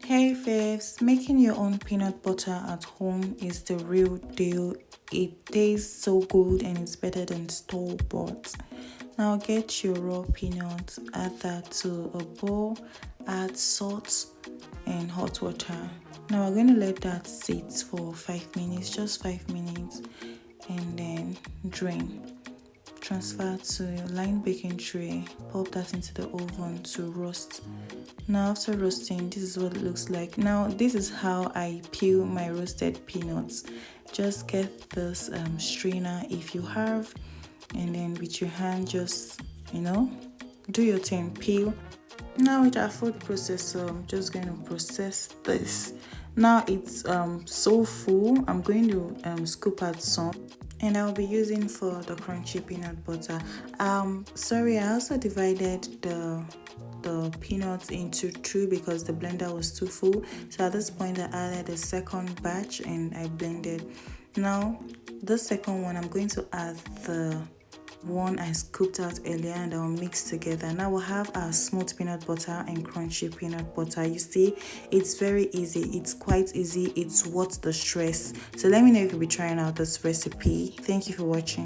Hey fifs, making your own peanut butter at home is the real deal. It tastes so good and it's better than store bought. Now get your raw peanuts, add that to a bowl, add salt and hot water. Now we're going to let that sit for 5 minutes, just 5 minutes, and then drain. Transfer to your line baking tray, pop that into the oven to roast. Now after roasting, this is what it looks like. Now this is how I peel my roasted peanuts. Just get this strainer if you have, and then with your hand just do your thing, peel. Now with our food processor, I'm just going to process this. Now it's so full, I'm going to scoop out some, and I'll be using for the crunchy peanut butter. Sorry, I also divided the peanuts into two because the blender was too full. So at this point I added a second batch and I blended. Now the second one, I'm going to add the one I scooped out earlier and I'll mix together. Now we'll have our smooth peanut butter and crunchy peanut butter. You see, it's very easy. It's quite easy. It's worth the stress. So let me know if you'll be trying out this recipe. Thank you for watching.